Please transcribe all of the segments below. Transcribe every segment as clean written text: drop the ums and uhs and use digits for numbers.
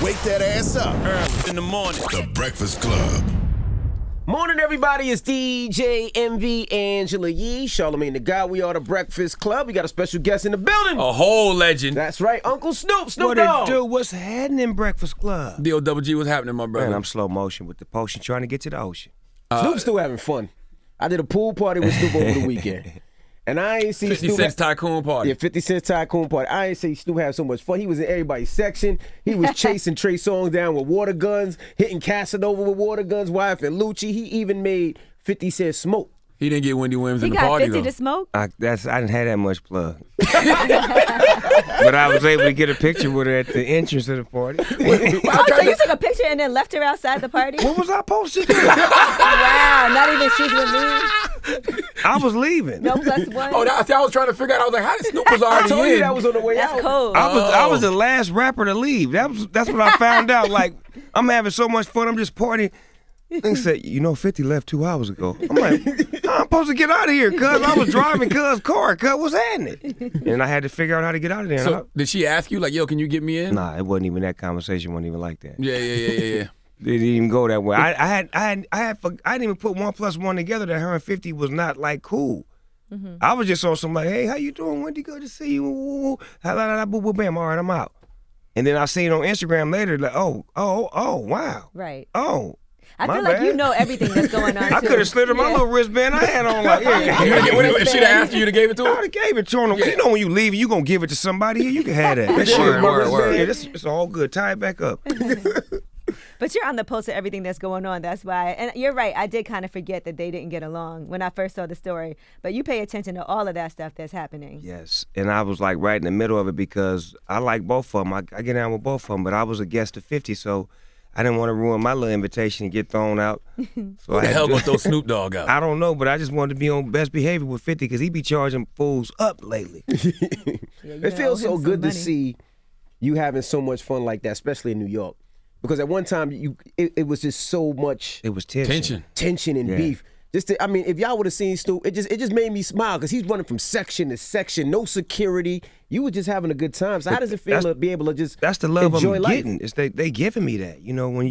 Wake that ass up. Early in the morning. The Breakfast Club. Morning, everybody. It's DJ MV Angela Yee, Charlamagne the God. We are the Breakfast Club. We got a special guest in the building. A whole legend. That's right, Uncle Snoop What Dogg. it do? What's happening, Breakfast Club? DOWG, what's happening, my brother? Man, I'm slow motion with the potion trying to get to the ocean. Snoop's still having fun. I did a pool party with Snoop over the weekend. And I ain't see 50 Snoop. Cent's Tycoon Party. Yeah, 50 Cent Tycoon Party. I ain't see Snoop have so much fun. He was in everybody's section. He was chasing Trey Songz down with water guns, hitting Casanova with water guns, wife and Lucci. He even made 50 Cent smoke. He didn't get Wendy Williams He in the got party, 50 though. to smoke? I didn't have that much plug. But I was able to get a picture with her at the entrance of the party. Oh, so you took a picture and then left her outside the party? What was I supposed to do? Wow, not even she's with me. I was leaving. No plus one. Oh, I was trying to figure out. I was like, how did Snoop was already I told in? you that was on the way That's out. cold. I was the last rapper to leave. That's what I found out. Like, I'm having so much fun. I'm just partying. They said, 50 left 2 hours ago. I'm like, how I'm supposed to get out of here, cuz? I was driving cuz car. Cuz, what's happening? And I had to figure out how to get out of there. So, did she ask you, like, yo, can you get me in? Nah, it wasn't even that conversation. Wasn't even like that. Yeah. It didn't even go that way. I didn't even put 1 + 1 together that her and 50 was not like cool. Mm-hmm. I was just on some like, hey, how you doing, Wendy? Good to see you. Boo, boo, bam. All right, I'm out. And then I seen on Instagram later, like, oh, wow. Right. Oh. I my feel like bad. you know everything that's going on, I too. could have slid her my little wristband I had on. Like, If she'd have asked you to give it to I her? would have gave it to him. You know when you leave, you going to give it to somebody. You can have that. That shit. Word. Yeah, it's all good. Tie it back up. But you're on the pulse of everything that's going on. That's why. And you're right. I did kind of forget that they didn't get along when I first saw the story. But you pay attention to all of that stuff that's happening. Yes, and I was like right in the middle of it because I like both of them. I get down with both of them, but I was a guest of 50, so I didn't want to ruin my little invitation and get thrown out. So Who the hell gonna throw Snoop Dogg out? I don't know, but I just wanted to be on best behavior with 50 because he be charging fools up lately. It feels so good to see you having so much fun like that, especially in New York. Because at one time, it was just so much It was tension. and beef. If y'all would have seen Snoop, it just made me smile because he's running from section to section, no security. You were just having a good time. So how does it feel to be able to just That's the love enjoy I'm life? getting. It's they giving me that. When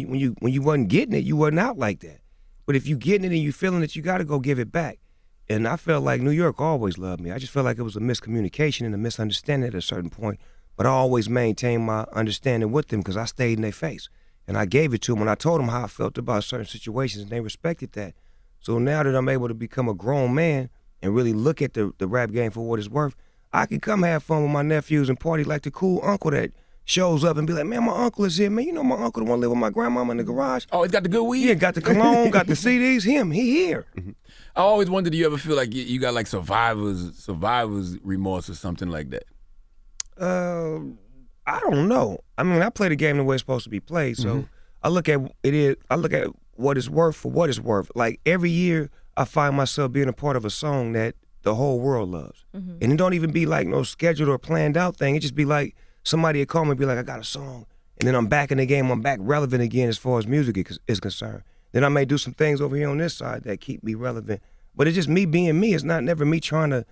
you wasn't getting it, you wasn't out like that. But if you getting it and you feeling it, you got to go give it back. And I felt like New York always loved me. I just felt like it was a miscommunication and a misunderstanding at a certain point. But I always maintained my understanding with them because I stayed in their face. And I gave it to them when I told them how I felt about certain situations, and they respected that. So now that I'm able to become a grown man and really look at the rap game for what it's worth, I can come have fun with my nephews and party like the cool uncle that shows up and be like, man, my uncle is here, man. You know my uncle the one live with my grandmama in the garage. Oh, he's got the good weed? Yeah, got the cologne, got the CDs. He here. I always wondered, do you ever feel like you got like survivor's remorse or something like that? I don't know. I mean, I play the game the way it's supposed to be played, so I look at what it's worth for what it's worth. Like every year, I find myself being a part of a song that the whole world loves, and it don't even be like no scheduled or planned out thing. It just be like somebody would call me and be like, I got a song, and then I'm back in the game. I'm back relevant again as far as music is concerned. Then I may do some things over here on this side that keep me relevant, but it's just me being me. It's not never me trying to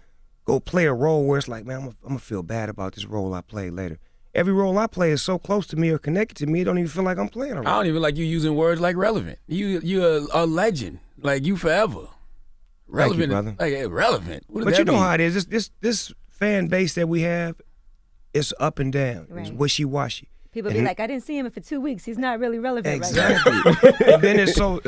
go play a role where it's like, man, I'm gonna feel bad about this role I played later. Every role I play is so close to me or connected to me, it don't even feel like I'm playing a role. I don't even like you using words like relevant. You're a legend, like you forever. Relevant, Thank you, brother. Like relevant. What does But that you know mean? how it is. This fan base that we have, it's up and down. It's Right. wishy-washy. People be like, I didn't see him for 2 weeks. He's not really relevant right Exactly. And then it's so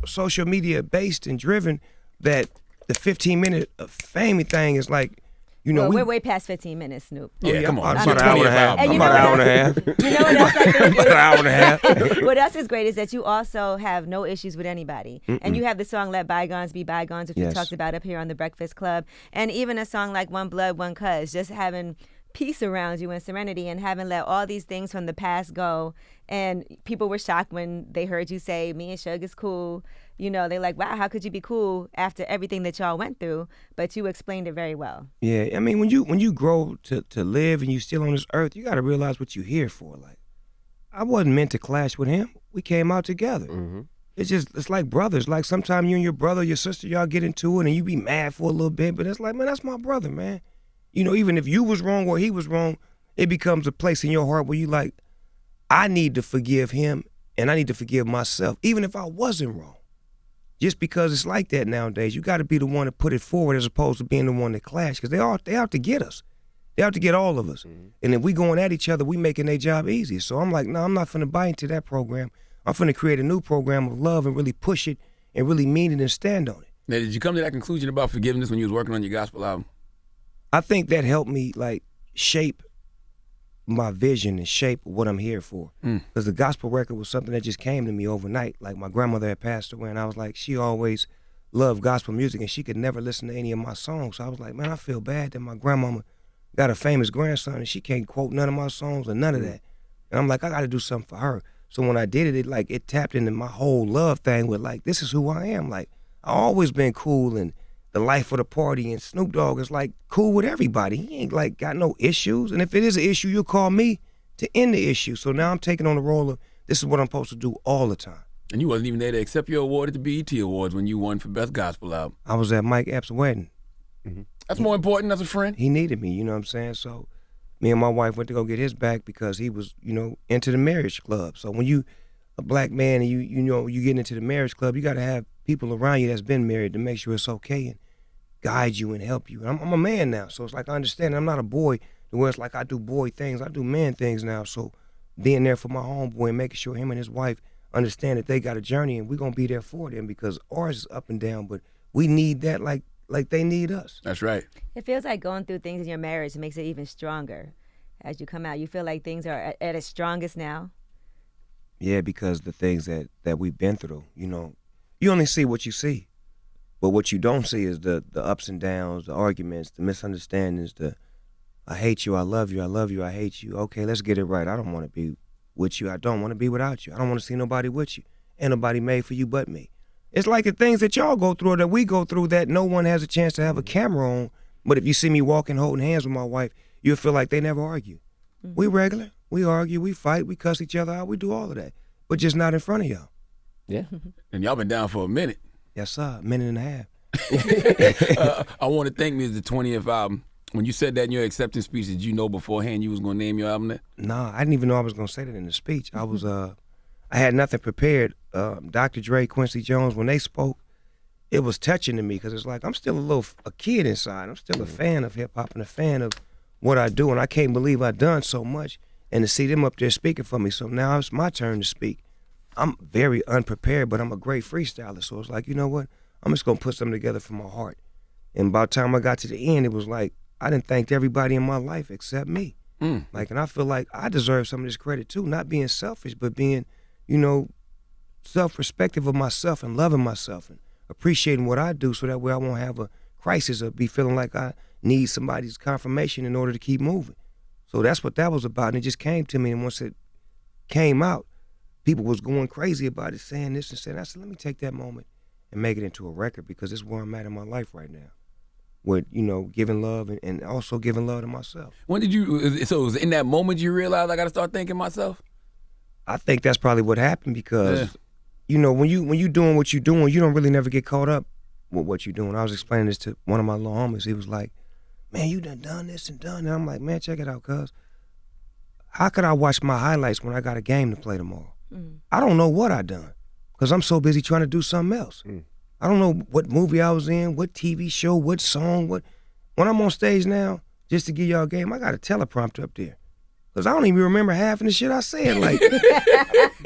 social media based and driven that the 15-minute fame thing is like, now. Well, we're way past 15 minutes, Snoop. Yeah, come on. I'm It's about your an hour and a 20th half. album. And I'm you about know an hour what and a half. You know what else I think About an hour and a half. What else is great is that you also have no issues with anybody. And you have the song Let Bygones Be Bygones, which we Yes. talked about up here on The Breakfast Club. And even a song like One Blood, One Cuz, just having peace around you and serenity and having let all these things from the past go. And people were shocked when they heard you say, me and Suge is cool. They're like, wow, how could you be cool after everything that y'all went through? But you explained it very well. Yeah, I mean, when you grow to live and you still on this earth, you got to realize what you're here for. Like, I wasn't meant to clash with him. We came out together. It's like brothers. Like sometimes you and your brother, your sister, y'all get into it and you be mad for a little bit, but it's like, man, that's my brother, man. Even if you was wrong or he was wrong, it becomes a place in your heart where you like, I need to forgive him and I need to forgive myself, even if I wasn't wrong. Just because it's like that nowadays, you got to be the one to put it forward as opposed to being the one that clash, because they out to get us. They out to get all of us. And if we going at each other, we making their job easier. So I'm like, no, I'm not finna buy into that program. I'm finna create a new program of love and really push it and really mean it and stand on it. Now, did you come to that conclusion about forgiveness when you was working on your gospel album? I think that helped me like shape my vision and shape what I'm here for. Because the gospel record was something that just came to me overnight. Like my grandmother had passed away and I was like, she always loved gospel music and she could never listen to any of my songs. So I was like, man, I feel bad that my grandmama got a famous grandson and she can't quote none of my songs or none of that. And I'm like, I got to do something for her. So when I did it, it tapped into my whole love thing with like, this is who I am. Like, I always been cool and the life of the party, and Snoop Dogg is like cool with everybody. He ain't like got no issues. And if it is an issue, you'll call me to end the issue. So now I'm taking on the role of this is what I'm supposed to do all the time. And you wasn't even there to accept your award at the BET Awards when you won for Best Gospel Album. I was at Mike Epps' wedding. That's more important as a friend. He needed me, you know what I'm saying? So me and my wife went to go get his back because he was, into the marriage club. So when you a black man and you get into the marriage club, you got to have people around you that's been married to make sure it's okay and guide you and help you. I'm a man now, so it's like I understand. I'm not a boy where it's like I do boy things. I do man things now. So being there for my homeboy and making sure him and his wife understand that they got a journey and we're going to be there for them because ours is up and down, but we need that like they need us. That's right. It feels like going through things in your marriage makes it even stronger as you come out. You feel like things are at its strongest now? Yeah, because the things that we've been through, you only see what you see. But what you don't see is the ups and downs, the arguments, the misunderstandings, the I hate you, I love you, I hate you. Okay, let's get it right. I don't want to be with you. I don't want to be without you. I don't want to see nobody with you. Ain't nobody made for you but me. It's like the things that y'all go through or that we go through that no one has a chance to have a camera on. But if you see me walking, holding hands with my wife, you'll feel like they never argue. We regular. We argue, we fight, we cuss each other out, we do all of that. But just not in front of y'all. Yeah. And y'all been down for a minute. Yes, sir. A minute and a half. I want to thank me as the 20th album. When you said that in your acceptance speech, did you know beforehand you was going to name your album that? Nah, I didn't even know I was going to say that in the speech. I was, I had nothing prepared. Dr. Dre, Quincy Jones, when they spoke, it was touching to me because it's like I'm still a kid inside. I'm still a fan of hip-hop and a fan of what I do, and I can't believe I've done so much. And to see them up there speaking for me, so now it's my turn to speak. I'm very unprepared, but I'm a great freestyler. So it's like, you know what? I'm just going to put something together from my heart. And by the time I got to the end, it was like, I done thanked everybody in my life except me. Like, and I feel like I deserve some of this credit too, not being selfish, but being, self-respective of myself and loving myself and appreciating what I do so that way I won't have a crisis or be feeling like I need somebody's confirmation in order to keep moving. So that's what that was about. And it just came to me. And once it came out, people was going crazy about it, saying this and saying that. I said, let me take that moment and make it into a record because it's where I'm at in my life right now. With, giving love and also giving love to myself. When did so it was in that moment you realized I got to start thanking myself? I think that's probably what happened because, when you doing what you're doing, you don't really never get caught up with what you're doing. I was explaining this to one of my little homies. He was like, man, you done this and done that. I'm like, man, check it out, cuz. How could I watch my highlights when I got a game to play tomorrow? I don't know what I done because I'm so busy trying to do something else. I don't know what movie I was in, what TV show, what song, what. When I'm on stage now, just to give y'all a game, I got a teleprompter up there. Because I don't even remember half of the shit I said. Like,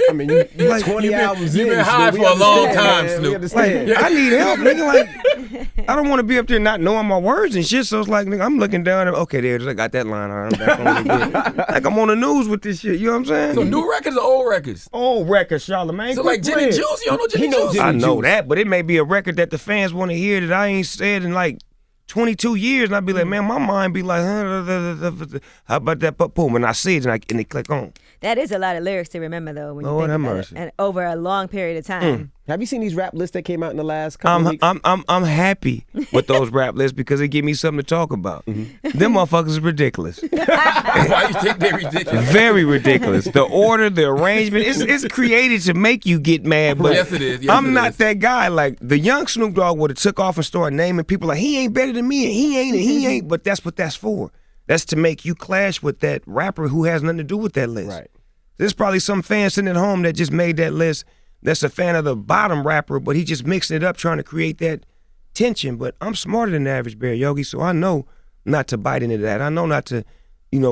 I mean, you like 20 albums in. You've been high for a long time, Snoop. Like, I need help, nigga. Like, I don't want to be up there not knowing my words and shit. So it's like, nigga, I'm looking down and, okay, there it is. I got that line. All right, I'm back on it again. Like, I'm on the news with this shit. You know what I'm saying? So new records or old records? Old records, Charlamagne. So like Jenny Juice? You don't know Jenny Juice? I know that, but it may be a record that the fans want to hear that I ain't said in like 22 years, and I'd be like, man, my mind be like, how about that? Boom, and I see it, and they click on. That is a lot of lyrics to remember, though, when you Lord think have about mercy. it, and over a long period of time. Have you seen these rap lists that came out in the last couple of weeks? I'm happy with those rap lists because they give me something to talk about. Them motherfuckers is ridiculous. Why you think they're ridiculous? Very ridiculous. The order, the arrangement, it's created to make you get mad. But Yes, it is. Yes, I'm it not is. that guy. Like, the young Snoop Dogg would have took off and started naming people like, he ain't better than me, and he ain't, and he ain't. But that's what that's for. That's to make you clash with that rapper who has nothing to do with that list. Right. There's probably some fan sitting at home that just made that list that's a fan of the bottom rapper, but he just mixing it up trying to create that tension. But I'm smarter than the average Bear Yogi, so I know not to bite into that. I know not to,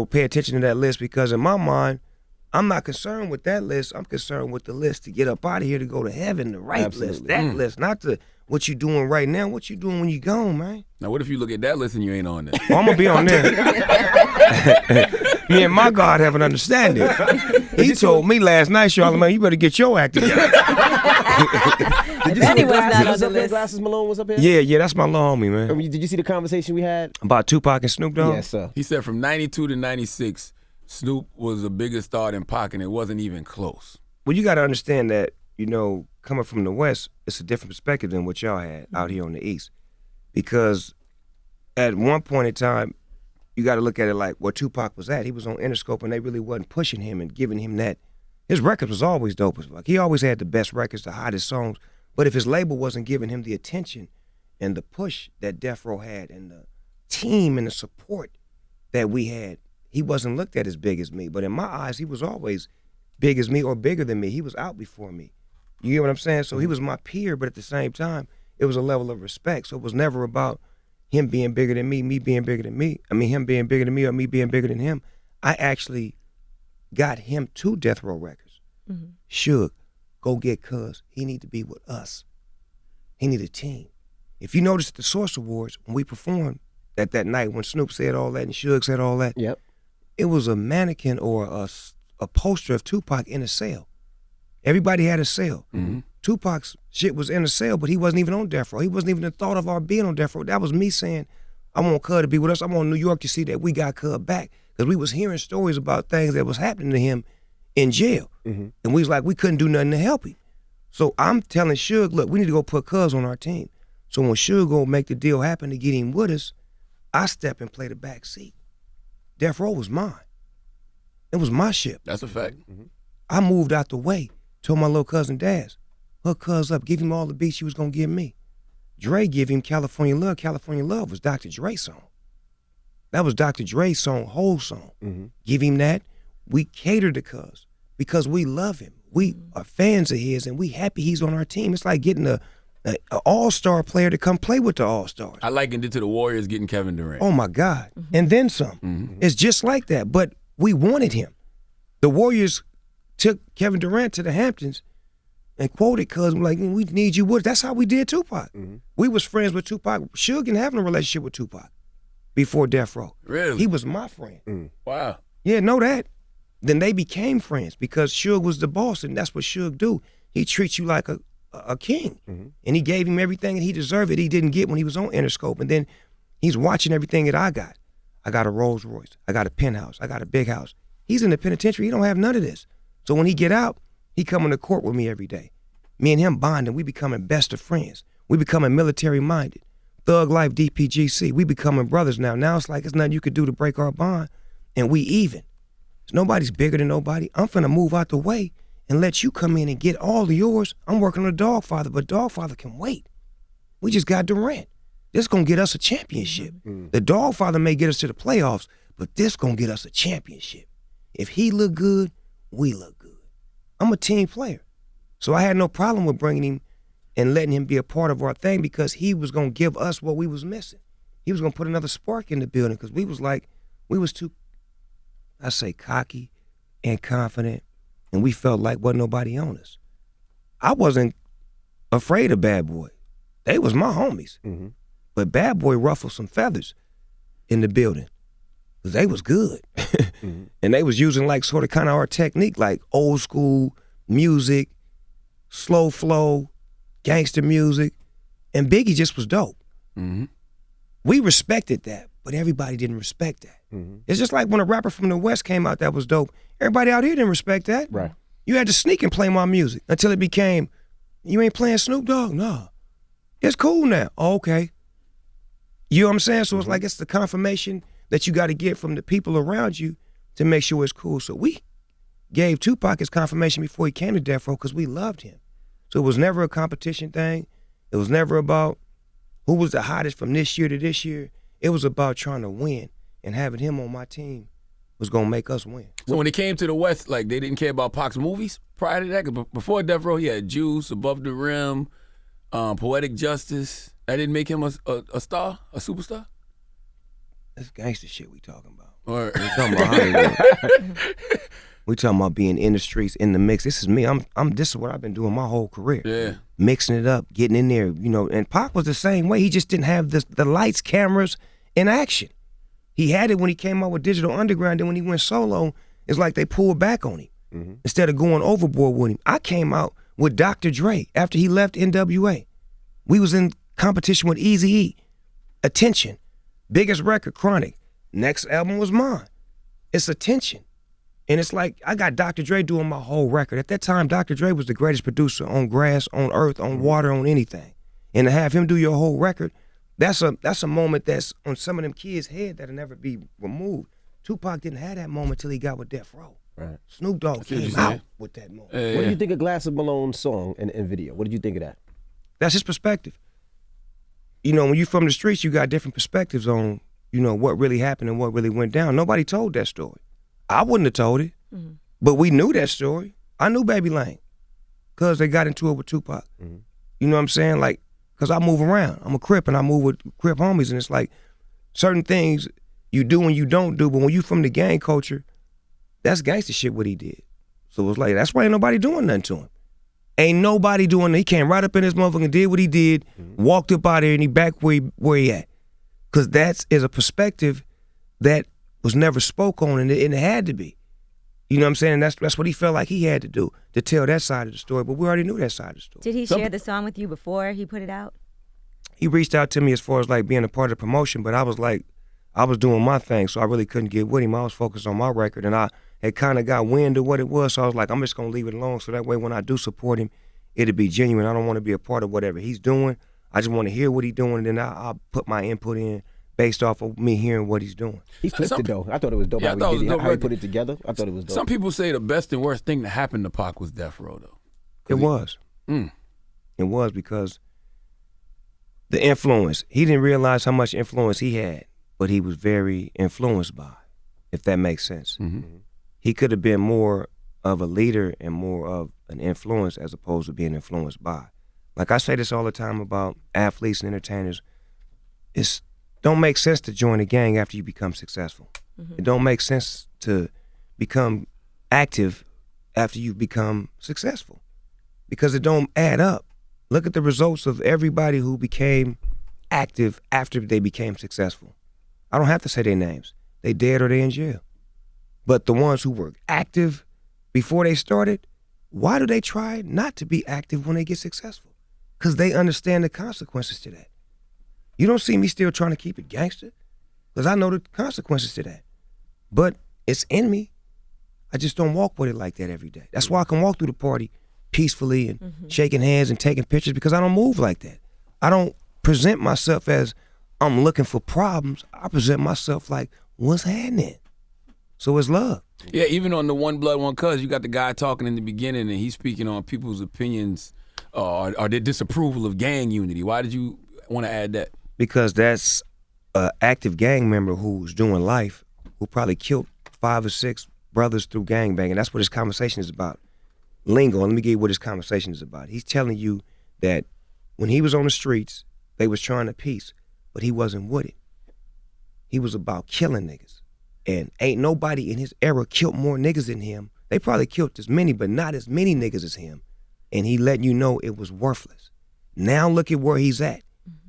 pay attention to that list, because in my mind, I'm not concerned with that list. I'm concerned with the list to get up out of here to go to heaven, the right list, that list, not the what you doing right now, what you doing when you gone, man. Now, what if you look at that list and you ain't on there? Oh, I'm going to be on there. Me and my God have an understanding. He told me last night, Charlamagne, you better get your act together. Did you see the glasses up there? Glasses Malone was up here? Yeah, that's my little homie, man. Did you see the conversation we had? About Tupac and Snoop Dogg? Yes, sir. He said from 92 to 96, Snoop was a bigger star than Pac, and it wasn't even close. Well, you got to understand that, coming from the West, it's a different perspective than what y'all had out here on the East. Because at one point in time, you got to look at it like where Tupac was at. He was on Interscope, and they really wasn't pushing him and giving him that. His records was always dope as fuck. He always had the best records, the hottest songs. But if his label wasn't giving him the attention and the push that Death Row had and the team and the support that we had, he wasn't looked at as big as me. But in my eyes, he was always big as me or bigger than me. He was out before me. You get what I'm saying? So he was my peer, but at the same time, it was a level of respect. So it was never about him being bigger than me being bigger than me. I mean, him being bigger than me or me being bigger than him. I actually got him to Death Row Records. Suge, go get Cuz. He need to be with us. He need a team. If you notice at the Source Awards, when we performed that night, when Snoop said all that and Suge said all that, it was a mannequin or a poster of Tupac in a cell. Everybody had a cell. Tupac's shit was in a cell, but he wasn't even on Death Row. He wasn't even the thought of our being on Death Row. That was me saying, I want Cuz to be with us. I want New York to see that we got Cuz back. Because we was hearing stories about things that was happening to him in jail. And we was like, we couldn't do nothing to help him. So I'm telling Suge, look, we need to go put Cuz on our team. So when Suge go make the deal happen to get him with us, I step and play the back seat. Death Row was mine. It was my ship. That's a fact. I moved out the way, told my little cousin Daz, hook Cuz up, give him all the beats she was gonna give me. Dre give him California Love. California Love was Dr. Dre's song. That was Dr. Dre's song, whole song. Give him that. We cater to Cuz because we love him. We are fans of his and we happy he's on our team. It's like getting a all-star player to come play with the all-stars. I likened it to the Warriors getting Kevin Durant. Oh my God. And then some. It's just like that. But we wanted him. The Warriors took Kevin Durant to the Hamptons and quoted Cuz, like, we need you with us. That's how we did Tupac. We was friends with Tupac. Suge didn't have a relationship with Tupac before Death Row. Really? He was my friend. Wow. Yeah, know that. Then they became friends because Suge was the boss, and that's what Suge do. He treats you like a king. And he gave him everything and he deserved it. He didn't get when he was on Interscope. And then he's watching everything that I got. I got a Rolls Royce. I got a penthouse. I got a big house. He's in the penitentiary. He don't have none of this. So when he get out, he coming to court with me every day. Me and him bonding. We becoming best of friends. We becoming military-minded. Thug Life, DPGC. We becoming brothers now. Now it's like it's nothing you could do to break our bond, and we even. Nobody's bigger than nobody. I'm finna move out the way and let you come in and get all of yours. I'm working on a Dogfather, but Dogfather can wait. We just got Durant. This gonna get us a championship. The Dogfather may get us to the playoffs, but this gonna get us a championship. If he look good, we look good. I'm a team player. So I had no problem with bringing him and letting him be a part of our thing because he was gonna give us what we was missing. He was gonna put another spark in the building because we was too, I say, cocky and confident, and we felt like wasn't nobody on us. I wasn't afraid of Bad Boy. They was my homies. But Bad Boy ruffled some feathers in the building because they was good. And they was using like sort of kind of our technique, like old school music, slow flow, gangster music, and Biggie just was dope. We respected that, but everybody didn't respect that. It's just like when a rapper from the West came out that was dope. Everybody out here didn't respect that. Right. You had to sneak and play my music until it became, you ain't playing Snoop Dogg? No. It's cool now. Oh, okay. You know what I'm saying? So it's like it's the confirmation that you got to get from the people around you to make sure it's cool. So we gave Tupac his confirmation before he came to Death Row because we loved him. So it was never a competition thing. It was never about who was the hottest from this year to this year. It was about trying to win and having him on my team was gonna make us win. So when it came to the West, like they didn't care about Pac's movies prior to that. 'Cause before Death Row, he had Juice, Above the Rim, Poetic Justice. That didn't make him a star, a superstar. That's gangster shit we talking about. Or We talking about Hollywood. We talking about being in the streets, in the mix. This is me. This is what I've been doing my whole career. yeah, Mixing it up, getting in there, and Pac was the same way. He just didn't have the lights, cameras, and action. He had it when he came out with Digital Underground, then when he went solo, it's like they pulled back on him. Instead of going overboard with him. I came out with Dr. Dre after he left NWA. We was in competition with Eazy-E. Attention. Biggest record, Chronic. Next album was mine. It's Attention. And it's like, I got Dr. Dre doing my whole record. At that time, Dr. Dre was the greatest producer on grass, on earth, on water, on anything. And to have him do your whole record, that's a moment that's on some of them kids' head that'll never be removed. Tupac didn't have that moment till he got with Death Row. Right. Snoop Dogg came out with that moment. What do you think of Glass of Malone's song and video? What did you think of that? That's his perspective. When you from the streets, you got different perspectives on, what really happened and what really went down. Nobody told that story. I wouldn't have told it, but we knew that story. I knew Baby Lane because they got into it with Tupac. You know what I'm saying? Like, because I move around. I'm a Crip and I move with Crip homies, and it's like certain things you do and you don't do, but when you from the gang culture, that's gangster shit what he did. So it was like, that's why ain't nobody doing nothing to him. Ain't nobody doing it. He came right up in his motherfucker and did what he did, walked up out there, and he back where he at. Because that is a perspective that was never spoke on, and it had to be. You know what I'm saying? And that's what he felt like he had to do, to tell that side of the story, but we already knew that side of the story. Did he share the song with you before he put it out? He reached out to me as far as like being a part of the promotion, but I was doing my thing, so I really couldn't get with him. I was focused on my record, and I had kind of got wind of what it was, so I was like, I'm just going to leave it alone, so that way when I do support him, it'll be genuine. I don't want to be a part of whatever he's doing. I just want to hear what he's doing, and then I'll put my input in based off of me hearing what he's doing. He flipped it though. I thought it was dope. Yeah, I thought it was dope how he put it together. I thought it was dope. some people say the best and worst thing that happened to Pac was Death Row, though. It was. It was because the influence, he didn't realize how much influence he had, but he was very influenced by, if that makes sense. He could have been more of a leader and more of an influence as opposed to being influenced by. Like I say this all the time about athletes and entertainers, it don't make sense to join a gang after you become successful. It don't make sense to become active after you become successful because it don't add up. Look at the results of everybody who became active after they became successful. I don't have to say their names. They dead or they in jail. But the ones who were active before they started, why do they try not to be active when they get successful? Because they understand the consequences to that. You don't see me still trying to keep it gangster because I know the consequences to that. But it's in me. I just don't walk with it like that every day. That's why I can walk through the party peacefully and shaking hands and taking pictures because I don't move like that. I don't present myself as I'm looking for problems. I present myself like, what's happening? So it's love. Yeah, even on the One Blood, One Cuz, you got the guy talking in the beginning and he's speaking on people's opinions or their disapproval of gang unity. Why did you want to add that? Because that's an active gang member who's doing life, who probably killed 5 or 6 brothers through gangbanging. That's what this conversation is about. Lingo, let me give you what this conversation is about. He's telling you that when he was on the streets, they was trying to peace, but he wasn't with it. He was about killing niggas. And ain't nobody in his era killed more niggas than him. They probably killed as many, but not as many niggas as him. And he letting you know it was worthless. Now look at where he's at.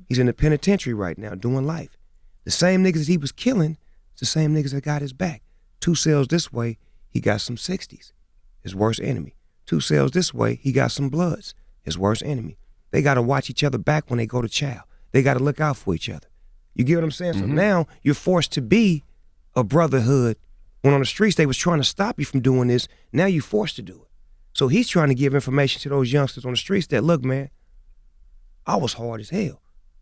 He's in the penitentiary right now doing life. The same niggas he was killing, it's the same niggas that got his back. 2 cells this way, he got some 60s, his worst enemy. 2 cells this way, he got some Bloods, his worst enemy. They got to watch each other back when they go to chow. They got to look out for each other. You get what I'm saying? So now you're forced to be a brotherhood. When on the streets they was trying to stop you from doing this, now you're forced to do it. So he's trying to give information to those youngsters on the streets that, look, man, I was hard as hell.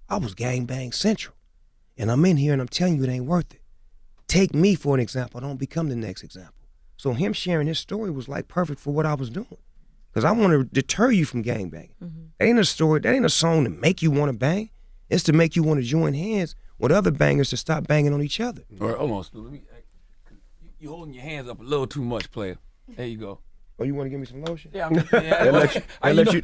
I was gangbang central. And I'm in here and I'm telling you it ain't worth it. Take me for an example. Don't become the next example. So him sharing his story was like perfect for what I was doing. Because I want to deter you from gangbanging. That ain't a story, that ain't a song to make you want to bang. It's to make you want to join hands with other bangers to stop banging on each other. Or almost. You holding your hands up a little too much, player. There you go. Oh, you want to give me some lotion? Yeah, I'm just, yeah.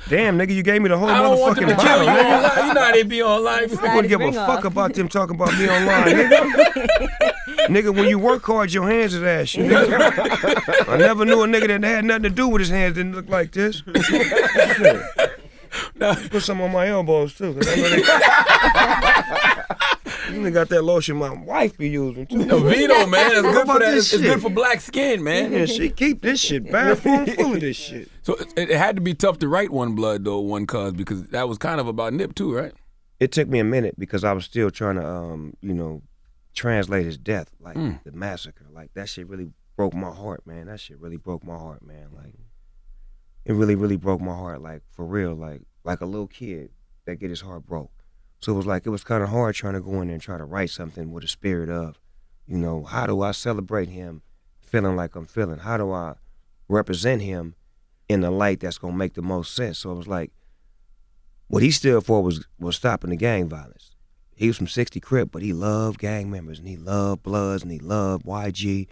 Damn, nigga, you gave me the whole I don't want them motherfucking to kill bottle, you. nigga. You know how they be online. I wouldn't give a fuck about them talking about me online, nigga. Nigga, when you work hard, your hands is ashy, nigga. I never knew a nigga that had nothing to do with his hands didn't look like this. Put some on my elbows, too. 'Cause I know you nigga got that lotion my wife be using, too. Vito, man, it's good for that. It's shit? good for black skin, man. Yeah, she keep this shit bathroom full of this shit. So it had to be tough to write One Blood, though, One Cuz, because that was kind of about Nip, too, right? It took me a minute because I was still trying to, translate his death, like the massacre. Like, that shit really broke my heart, man. That shit really broke my heart, man. Like, it really, really broke my heart, like, for real. Like a little kid that get his heart broke. So it was kind of hard trying to go in there and try to write something with a spirit of, how do I celebrate him feeling like I'm feeling? How do I represent him in the light that's going to make the most sense? So it was like, what he stood for was stopping the gang violence. He was from 60 Crip, but he loved gang members, and he loved Bloods, and he loved YG,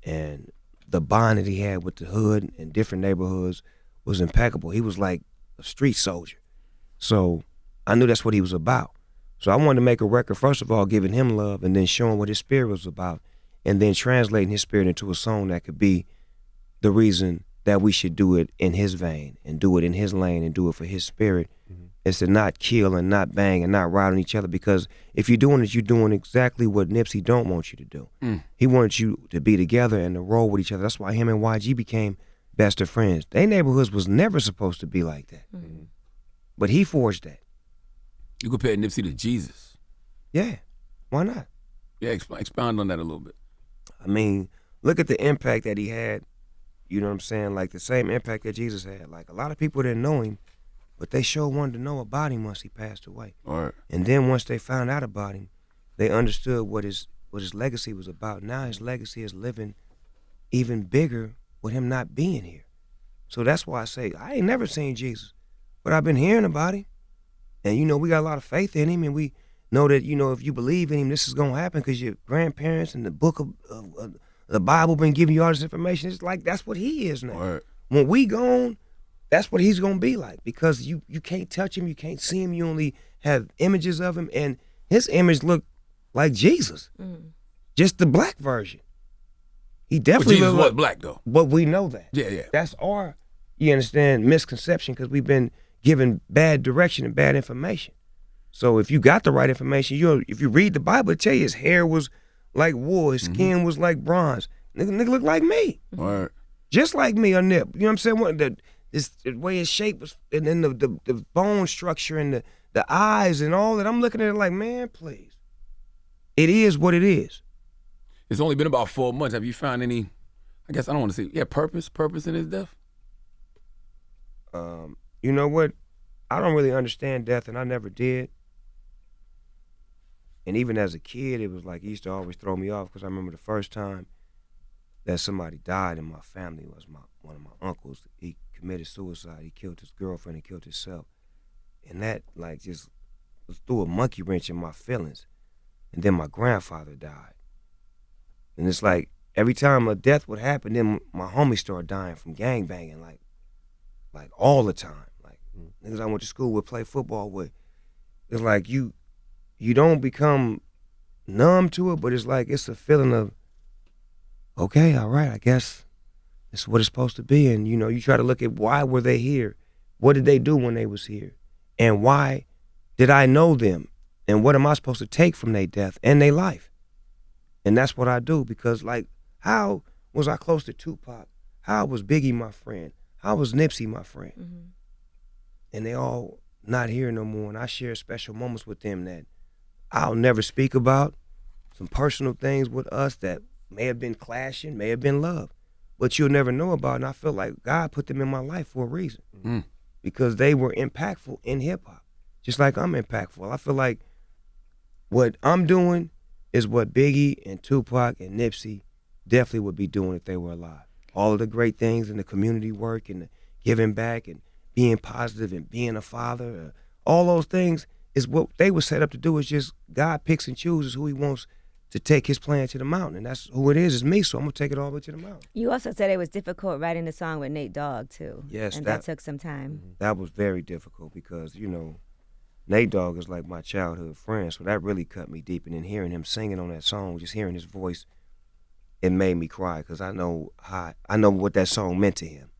and the bond that he had with the hood and different neighborhoods was impeccable. He was like a street soldier. So I knew that's what he was about. So I wanted to make a record, first of all, giving him love, and then showing what his spirit was about, and then translating his spirit into a song that could be the reason that we should do it in his vein and do it in his lane and do it for his spirit. Is to not kill and not bang and not ride on each other, because if you're doing it, you're doing exactly what Nipsey don't want you to do. He wants you to be together and to roll with each other. That's why him and YG became best of friends. Their neighborhoods was never supposed to be like that. But he forged that. You compare Nipsey to Jesus. Yeah, why not? Yeah, expound on that a little bit. I mean, look at the impact that he had, you know what I'm saying? Like the same impact that Jesus had. Like a lot of people didn't know him, but they sure wanted to know about him once he passed away. All right. And then once they found out about him, they understood what his legacy was about. Now his legacy is living even bigger with him not being here. So that's why I say, I ain't never seen Jesus, but I've been hearing about him. And, we got a lot of faith in him, and we know that, if you believe in him, this is going to happen because your grandparents and the book of the Bible been giving you all this information. It's like, that's what he is now. All right. When we gone, that's what he's going to be like, because you can't touch him, you can't see him, you only have images of him, and his image looked like Jesus, just the black version. He definitely Jesus looked was like, black, though. but we know that. Yeah. That's our, you understand, misconception, because we've been given bad direction and bad information. So if you got the right information, if you read the Bible, it tell you his hair was like wool, his skin was like bronze. Nigga looked like me. All right. Just like me, a Nip. You know what I'm saying? The way his shape was, and then the bone structure and the eyes and all that. I'm looking at it like, man, please. It is what it is. It's only been about 4 months. Have you found any, I guess I don't want to say, purpose in his death? You know what? I don't really understand death, and I never did. And even as a kid, it was like, it used to always throw me off, because I remember the first time that somebody died in my family was one of my uncles. He committed suicide. He killed his girlfriend. He killed himself. And that just threw a monkey wrench in my feelings. And then my grandfather died. And it's like every time a death would happen, then my homies started dying from gangbanging, like all the time. Like niggas I went to school with, play football with. It's like you don't become numb to it, but it's like it's a feeling of, okay, all right, I guess it's what it's supposed to be. And you try to look at, why were they here? What did they do when they was here? And why did I know them? And what am I supposed to take from their death and their life? And that's what I do, because like, how was I close to Tupac? How was Biggie my friend? How was Nipsey my friend? And they all not here no more, and I share special moments with them that I'll never speak about, some personal things with us that may have been clashing, may have been love, but you'll never know about. And I feel like God put them in my life for a reason, because they were impactful in hip-hop, just like I'm impactful. I feel like what I'm doing is what Biggie and Tupac and Nipsey definitely would be doing if they were alive. All of the great things in the community work and the giving back and being positive and being a father, all those things is what they were set up to do. Is just God picks and chooses who he wants to take his plan to the mountain. And that's who it is me, so I'm going to take it all the way to the mountain. You also said it was difficult writing the song with Nate Dogg, too. Yes. And that took some time. That was very difficult because, you know, Nate Dogg is like my childhood friend, so that really cut me deep. And then hearing him singing on that song, just hearing his voice, it made me cry because I know what that song meant to him.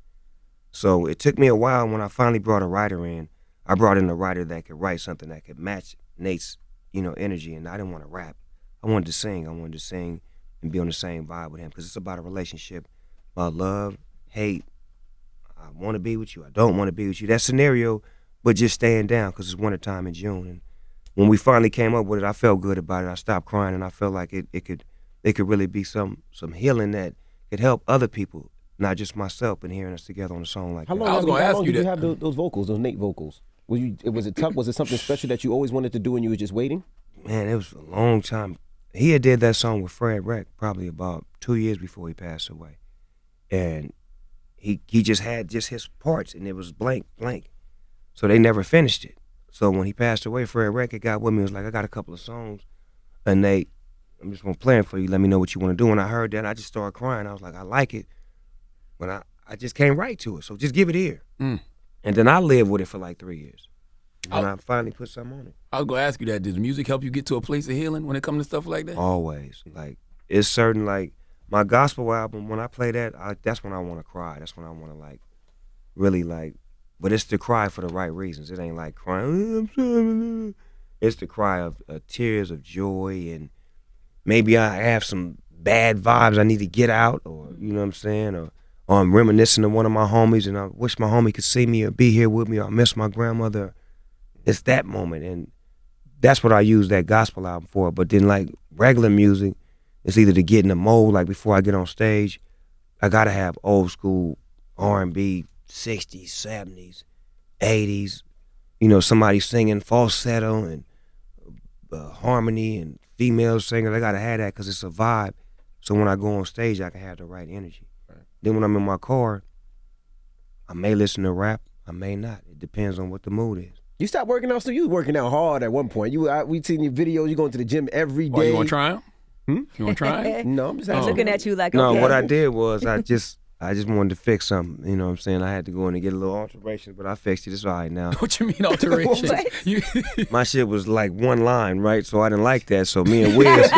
So it took me a while. When I finally brought a writer in, I brought in a writer that could write something that could match Nate's, you know, energy. And I didn't want to rap. I wanted to sing. I wanted to sing and be on the same vibe with him because it's about a relationship, about love, hate. I want to be with you. I don't want to be with you. That scenario, but just staying down because it's wintertime in June. And when we finally came up with it, I felt good about it. I stopped crying, and I felt like it could really be some healing that could help other people, not just myself, and hearing us together on a song like How that. long did you have those vocals, those Nate vocals? Was it tough? Was it something special that you always wanted to do and you were just waiting? Man, it was a long time. He had did that song with Fred Wreck probably about 2 years before he passed away. And he just had just his parts, and it was blank. So they never finished it. So when he passed away, Fred Wreck got with me. He was like, I got a couple of songs, and I'm just gonna play them for you. Let me know what you want to do. And I heard that, I just started crying. I was like, I like it, but I just can't write to it. So just give it here. And then I lived with it for like 3 years. And I finally put something on it. I was gonna ask you that. Does music help you get to a place of healing when it comes to stuff like that? Always. Like, it's certain, like, my gospel album, when I play that, that's when I want to cry. That's when I want to, like, really, like, but it's to cry for the right reasons. It ain't like crying, I'm sorry. It's the cry of tears of joy, and maybe I have some bad vibes I need to get out, or, you know what I'm saying, or I'm reminiscing of one of my homies, and I wish my homie could see me or be here with me, or I miss my grandmother. It's that moment, and that's what I use that gospel album for. But then, like, regular music, it's either to get in the mode, like before I get on stage, I gotta have old school R&B, 60s, 70s, 80s, you know, somebody singing falsetto and harmony and females singing. I gotta have that because it's a vibe. So when I go on stage, I can have the right energy. Right. Then when I'm in my car, I may listen to rap, I may not. It depends on what the mood is. You stopped working out, so you was working out hard at one point. We seen your videos. You going to the gym every day. You want to try them? You want to try them? No, I'm just I'm looking at you like, no, okay. what I did was I just wanted to fix something. You know what I'm saying? I had to go in and get a little alteration, but I fixed it. It's all right now. What you mean alteration? My shit was like one line, right? So I didn't like that. So me and Wiz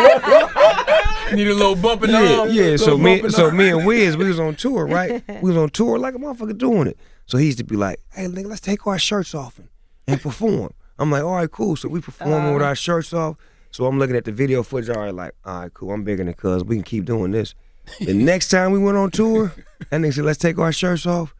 need a little bump in the arm. Yeah. So me and Wiz, we was on tour, right? We was on tour like a motherfucker doing it. So he used to be like, "Hey, nigga, let's take our shirts off and perform." I'm like, all right, cool. So we performing with our shirts off. So I'm looking at the video footage, all right, like, all right, cool. I'm bigger than cuz. We can keep doing this. The next time we went on tour, that nigga said, let's take our shirts off.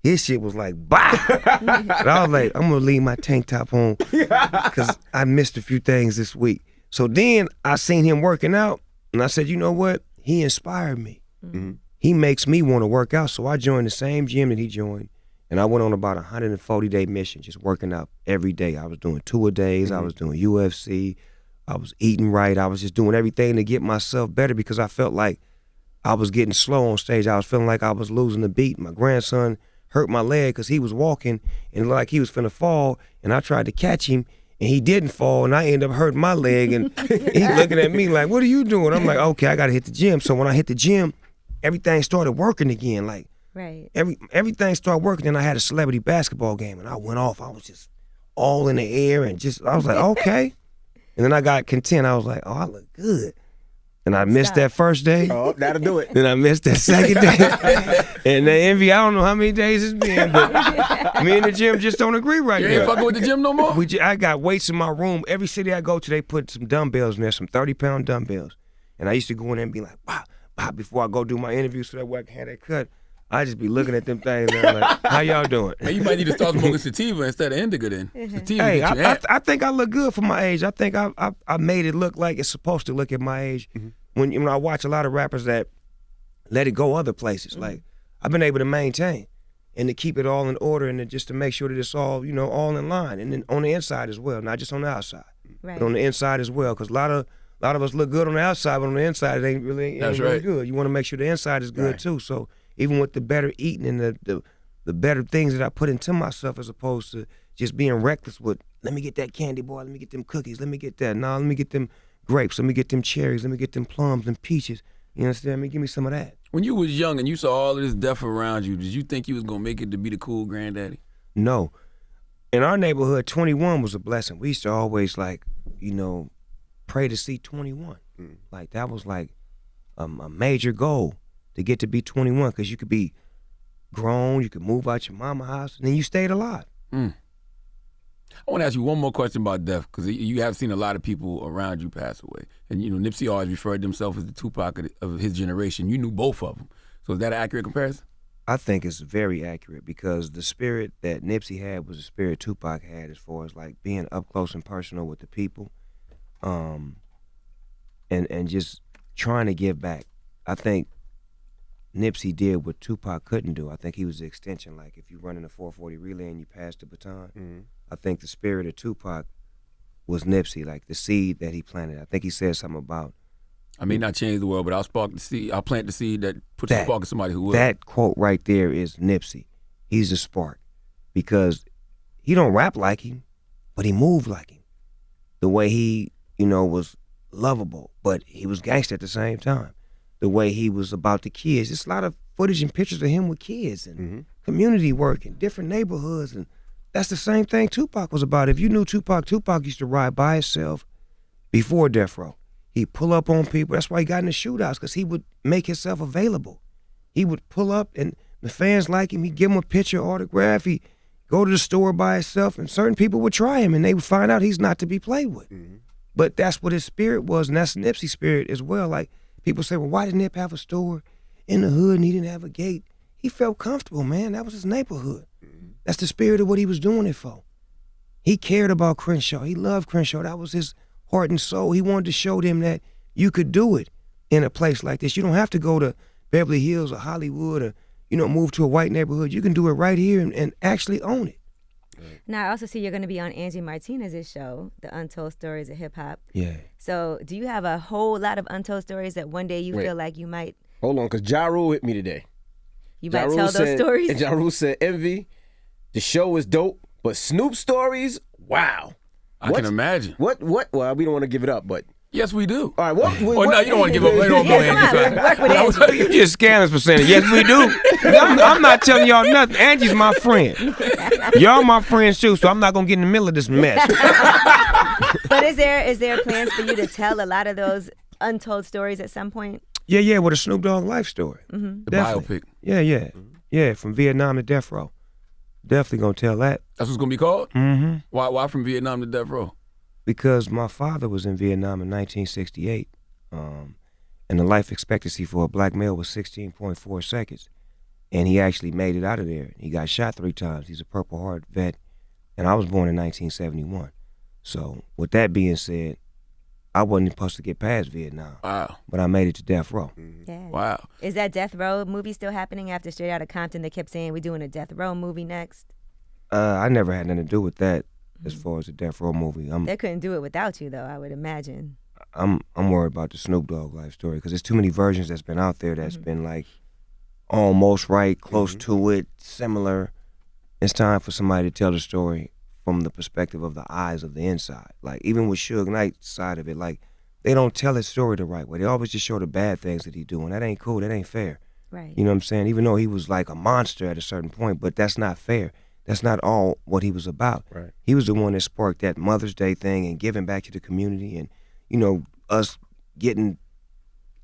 His shit was like, bah. But I was like, I'm going to leave my tank top on because I missed a few things this week. So then I seen him working out, and I said, you know what? He inspired me. Mm-hmm. He makes me want to work out. So I joined the same gym that he joined. And I went on about a 140-day mission, just working out every day. I was doing tour-a-days, I was doing UFC, I was eating right, I was just doing everything to get myself better because I felt like I was getting slow on stage. I was feeling like I was losing the beat. My grandson hurt my leg because he was walking and like he was finna fall, and I tried to catch him, and he didn't fall, and I ended up hurting my leg, and he looking at me like, what are you doing? I'm like, okay, I got to hit the gym. So when I hit the gym, everything started working again, like, right. Everything started working. Then I had a celebrity basketball game, and I went off. I was just all in the air, and I was like, okay. And then I got content. I was like, oh, I look good. And I missed that first day. Oh, that'll do it. Then I missed that second day. And the envy, I don't know how many days it's been, but me and the gym just don't agree right now. You ain't fucking with the gym no more? I got weights in my room. Every city I go to, they put some dumbbells in there, some 30-pound dumbbells. And I used to go in there and be like, bah, bah, before I go do my interview so that way I can have that cut. I just be looking at them things and I'm like, how y'all doing? Hey, you might need to start smoking sativa instead of indica then. Sativa hey, I think I look good for my age. I think I made it look like it's supposed to look at my age. Mm-hmm. When I watch a lot of rappers that let it go other places, mm-hmm. like I've been able to maintain and to keep it all in order and just to make sure that it's all, all in line. And then on the inside as well, not just on the outside, right. But on the inside as well. Because a lot of us look good on the outside, but on the inside it ain't really good. You want to make sure the inside is good too. So even with the better eating and the better things that I put into myself as opposed to just being reckless with, let me get that candy bar, let me get them cookies, let me get that. No, let me get them grapes. Let me get them cherries. Let me get them plums and peaches. You understand me? Give me some of that. When you was young and you saw all of this death around you, did you think you was gonna make it to be the cool granddaddy? No. In our neighborhood, 21 was a blessing. We used to always pray to see 21. Like that was like a major goal to get to be 21 because you could be grown, you could move out your mama's house, and then you stayed alive. I want to ask you one more question about death because you have seen a lot of people around you pass away. And, Nipsey always referred to himself as the Tupac of his generation. You knew both of them. So is that an accurate comparison? I think it's very accurate because the spirit that Nipsey had was the spirit Tupac had as far as like being up close and personal with the people and just trying to give back. I think Nipsey did what Tupac couldn't do. I think he was the extension. Like if you run in a 440 relay and you pass the baton, I think the spirit of Tupac was Nipsey, like the seed that he planted. I think he said something about I may not change the world, but I'll plant the seed that puts a spark in somebody who will. That quote right there is Nipsey. He's a spark because he don't rap like him, but he moved like him. The way he, was lovable, but he was gangster at the same time. The way he was about the kids. There's a lot of footage and pictures of him with kids and community work in different neighborhoods, and that's the same thing Tupac was about. If you knew Tupac used to ride by himself before death row. He'd pull up on people. That's why he got in the shootouts, because he would make himself available. He would pull up, and the fans like him. He'd give him a picture, autograph. He'd go to the store by himself, and certain people would try him, and they would find out he's not to be played with. But that's what his spirit was, and that's Nipsey's spirit as well. Like, people say, well, why did Nip have a store in the hood and he didn't have a gate? He felt comfortable, man. That was his neighborhood. That's the spirit of what he was doing it for. He cared about Crenshaw. He loved Crenshaw. That was his heart and soul. He wanted to show them that you could do it in a place like this. You don't have to go to Beverly Hills or Hollywood or, move to a white neighborhood. You can do it right here and actually own it. Now, I also see you're going to be on Angie Martinez's show, The Untold Stories of Hip Hop. Yeah. So do you have a whole lot of untold stories that one day you feel like you might... Hold on, because Ja Rule hit me today. You might tell those stories? And Ja Rule said, Envy, the show is dope, but Snoop stories, wow. I can imagine. What? Well, we don't want to give it up, but... Yes, we do. All right, what? No, you don't want to give up. You don't want to Angie. You just scammers for saying it. Yes, we do. I'm not telling y'all nothing. Angie's my friend. Y'all my friends too, so I'm not going to get in the middle of this mess. But is there plans for you to tell a lot of those untold stories at some point? Yeah, with a Snoop Dogg life story. The biopic. Yeah, from Vietnam to death row. Definitely going to tell that. That's what's going to be called? Mm-hmm. Why from Vietnam to death row? Because my father was in Vietnam in 1968, and the life expectancy for a black male was 16.4 seconds, and he actually made it out of there. He got shot 3 times. He's a Purple Heart vet, and I was born in 1971. So with that being said, I wasn't supposed to get past Vietnam. Wow. But I made it to death row. Yeah. Wow. Is that Death Row movie still happening after Straight Outta Compton? They kept saying we're doing a Death Row movie next. I never had nothing to do with that. As far as the Death Row movie, They couldn't do it without you, though, I would imagine. I'm worried about the Snoop Dogg life story because there's too many versions that's been out there that's been like almost right, close to it, similar. It's time for somebody to tell the story from the perspective of the eyes of the inside. Like even with Suge Knight's side of it, like they don't tell his story the right way. They always just show the bad things that he doing. That ain't cool. That ain't fair. Right. You know what I'm saying? Even though he was like a monster at a certain point, but that's not fair. That's not all what he was about. Right. He was the one that sparked that Mother's Day thing and giving back to the community and, us getting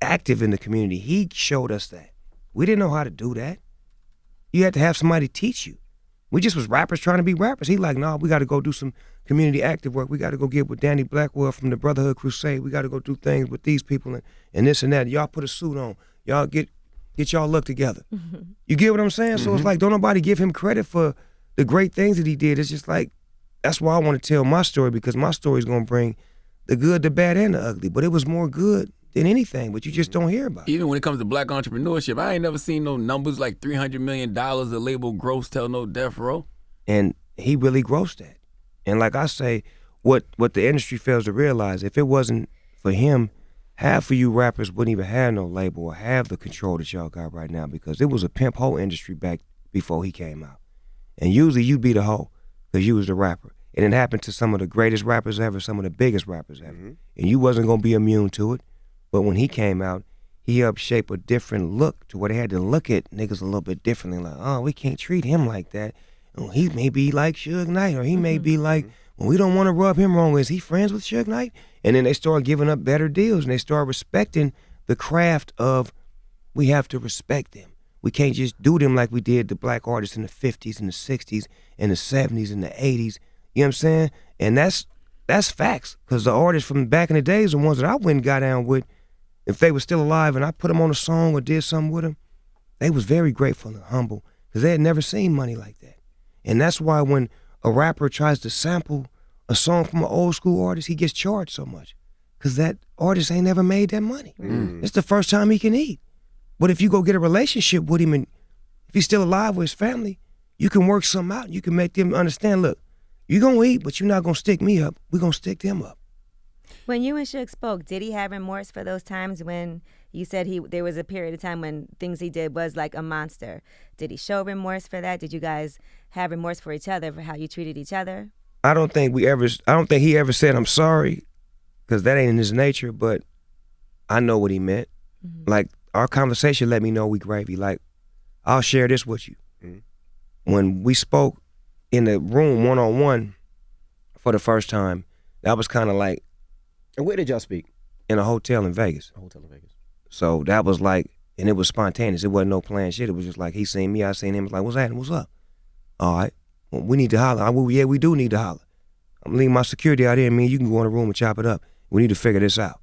active in the community. He showed us that. We didn't know how to do that. You had to have somebody teach you. We just was rappers trying to be rappers. He like, no, we got to go do some community active work. We got to go get with Danny Blackwell from the Brotherhood Crusade. We got to go do things with these people and this and that. Y'all put a suit on. Y'all get y'all look together. You get what I'm saying? So it's like, don't nobody give him credit for the great things that he did. It's just like, that's why I want to tell my story, because my story is going to bring the good, the bad, and the ugly. But it was more good than anything, but you just don't hear about it. Even when it comes to black entrepreneurship, I ain't never seen no numbers like $300 million a label gross tell no death row. And he really grossed that. And like I say, what the industry fails to realize, if it wasn't for him, half of you rappers wouldn't even have no label or have the control that y'all got right now, because it was a pimp hoe industry back before he came out. And usually you'd be the hoe because you was the rapper. And it happened to some of the greatest rappers ever, some of the biggest rappers ever. And you wasn't gonna be immune to it. But when he came out, he helped shape a different look to where they had to look at niggas a little bit differently. Like, oh, we can't treat him like that. Oh, he may be like Suge Knight, or he may be like, well, we don't want to rub him wrong. Is he friends with Suge Knight? And then they start giving up better deals, and they start respecting the craft of, we have to respect them. We can't just do them like we did the black artists in the 50s and the 60s and the 70s and the 80s. You know what I'm saying? And that's facts, because the artists from back in the days, the ones that I went and got down with, if they were still alive and I put them on a song or did something with them, they was very grateful and humble, because they had never seen money like that. And that's why when a rapper tries to sample a song from an old school artist, he gets charged so much, because that artist ain't never made that money. It's the first time he can eat. But if you go get a relationship with him, and if he's still alive with his family, you can work something out. You can make them understand, look, you're going to eat, but you're not going to stick me up. We're going to stick them up. When you and Suge spoke, did he have remorse for those times when you said there was a period of time when things he did was like a monster? Did he show remorse for that? Did you guys have remorse for each other for how you treated each other? I don't think he ever said, I'm sorry, because that ain't in his nature, but I know what he meant. Like, our conversation let me know we gravy. Like, I'll share this with you. When we spoke in the room one-on-one for the first time, that was kind of like, And where did y'all speak? in a hotel in Vegas. A hotel in Vegas. So that was like, and it was spontaneous. It wasn't no planned shit. It was just like, he seen me, I seen him. It was like, what's happening? What's up? All right. Well, we need to holler. Yeah, we do need to holler. I'm leaving my security out here. Me and you can go in the room and chop it up. We need to figure this out.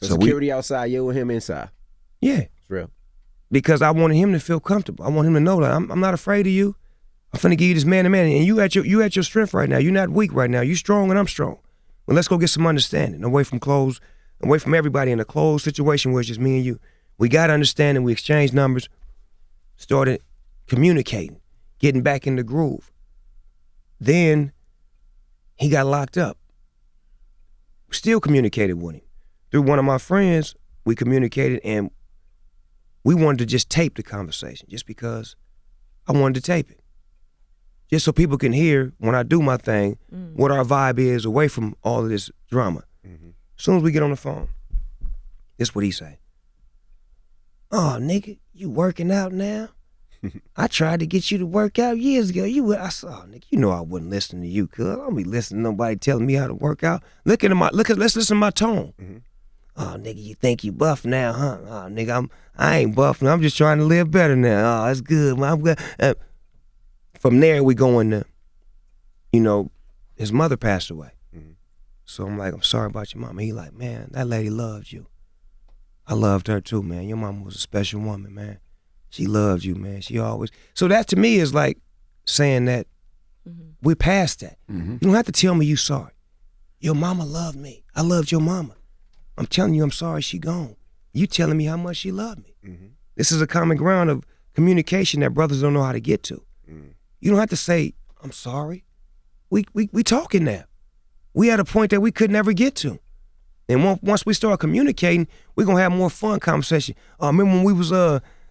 So security outside, you and him inside. Yeah. It's real. Because I wanted him to feel comfortable. I want him to know that I'm not afraid of you. I'm finna give you this man to man. And you at your strength right now. You're not weak right now. You strong and I'm strong. Well, let's go get some understanding away from everybody in a closed situation where it's just me and you. We got understanding. We exchanged numbers. Started communicating, getting back in the groove. Then he got locked up. Still communicated with him. Through one of my friends, we communicated, and we wanted to just tape the conversation just because I wanted to tape it. Just so people can hear when I do my thing what our vibe is away from all of this drama. As soon as we get on the phone, this what he say. Oh, nigga, you working out now? I tried to get you to work out years ago. I saw, nigga, you know I wouldn't listen to you, cuz. I don't be listening to nobody telling me how to work out. Let's listen to my tone. Oh, nigga, you think you buff now, huh? Oh, nigga, I ain't buff now. I'm just trying to live better now. Oh, that's good, man. I'm good. From there, we go into, his mother passed away. So I'm like, I'm sorry about your mama. He like, man, that lady loved you. I loved her too, man. Your mama was a special woman, man. She loved you, man. She always. So that to me is like saying that we're past that. You don't have to tell me you sorry. Your mama loved me. I loved your mama. I'm telling you I'm sorry she gone. You telling me how much she loved me. This is a common ground of communication that brothers don't know how to get to. You don't have to say, I'm sorry. We talking now. We at a point that we could never get to. And once we start communicating, we're going to have more fun conversation. Remember when we was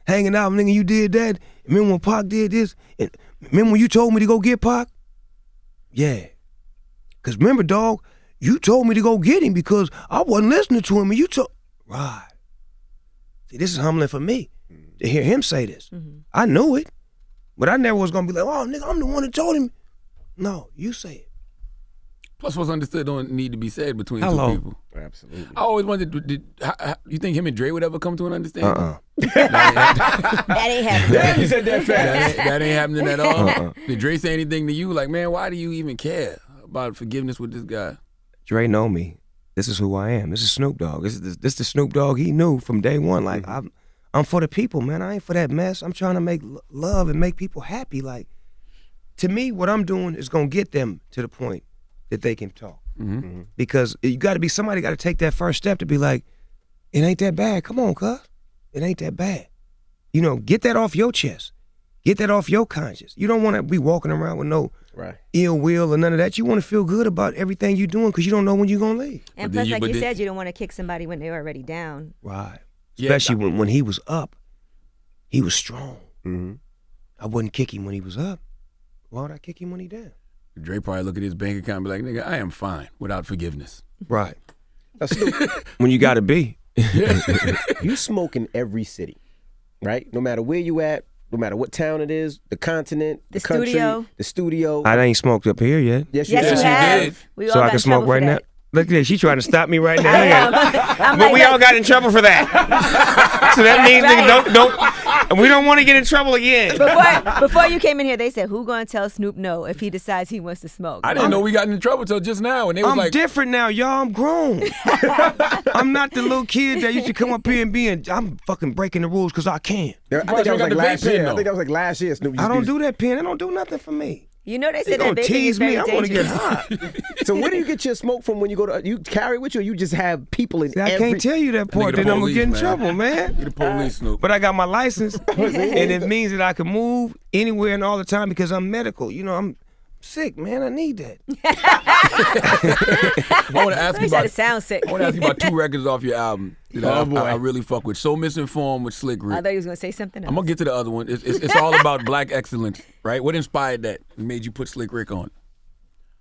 hanging out, nigga, you did that? Remember when Pac did this? And remember when you told me to go get Pac? Yeah. Because remember, dog, you told me to go get him because I wasn't listening to him. And you told... Right. See, this is humbling for me to hear him say this. I knew it, but I never was going to be like, oh, nigga, I'm the one that told him. No, you say it. Plus, what's understood don't need to be said between two people. Absolutely. I always wondered, you think him and Dre would ever come to an understanding? That ain't happening. You said that fast. That ain't happening at all. Did Dre say anything to you? Like, man, why do you even care about forgiveness with this guy? Dre know me. This is who I am. This is Snoop Dogg. This is the Snoop Dogg he knew from day one. Like, I'm for the people, man. I ain't for that mess. I'm trying to make love and make people happy. Like, to me, what I'm doing is gonna get them to the point that they can talk. Because somebody got to take that first step to be like, it ain't that bad. Come on, cuz. It ain't that bad. Get that off your chest. Get that off your conscience. You don't want to be walking around with no ill will or none of that. You want to feel good about everything you're doing because you don't know when you're going to leave. And plus, like you said, you don't want to kick somebody when they're already down. Right. Especially when he was up, he was strong. I wouldn't kick him when he was up. Why would I kick him when he down? Dre probably look at his bank account and be like, nigga, I am fine without forgiveness. Right. Now, Snoop, When you gotta be. you smoke in every city, right? No matter where you at, no matter what town it is, the continent, The country, studio. the studio. I ain't smoked up here yet. Yes, Yes, Yes, you you have. did. We all So I got can in smoke trouble right for now. that. Look at this. She trying to stop me right now. I am. Look at- I'm But like, we all got in trouble for that. So that means Right. niggas we don't want to get in trouble again. Before you came in here, they said, who gonna tell Snoop no if he decides he wants to smoke? I didn't know we got in trouble till just now. And they was I'm like, different now, y'all. I'm grown. I'm not the little kid that used to come up here and I'm fucking breaking the rules because I can. I think that was got like the last vape pen, year. I though. think that was like last year. Snoop used I to don't do that, pen. It don't do nothing for me. You know they They said that gonna vaping is tease very me. I want to get dangerous. hot. So where do you get your smoke from when you go to? You carry it with you, or you just have people in I every? can't tell you that part. Nigga, the Then I'm gonna police, get in man. trouble, man. you the police, Snoop. But I got my license, and it means that I can move anywhere and all the time because I'm medical. You know, I'm sick, man. I need that. I want to ask you He said about it sounds sick. I want to ask you about 2 records off your album that Oh, boy. I really fuck with. So Misinformed with Slick I Rick. thought he was gonna say something else. I'm gonna get to the other one. It's all about black excellence, right? What inspired that and made you put Slick Rick on?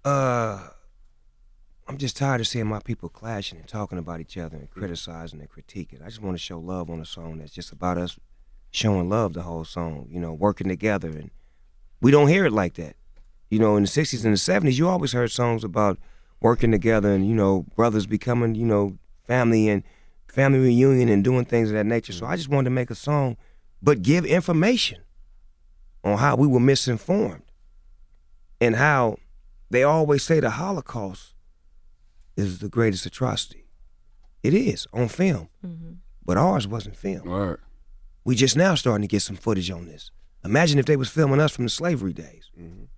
I'm just tired of seeing my people clashing and talking about each other and criticizing and critiquing. I just want to show love on a song that's just about us showing love the whole song, you know, working together. And we don't hear it like that. You know, in the 60s and the 70s, you always heard songs about working together and, you know, brothers becoming, you know, family and family reunion and doing things of that nature. So I just wanted to make a song, but give information on how we were misinformed and how they always say the Holocaust is the greatest atrocity. It is, on film. But ours wasn't filmed. Word. We just now starting to get some footage on this. Imagine if they was filming us from the slavery days.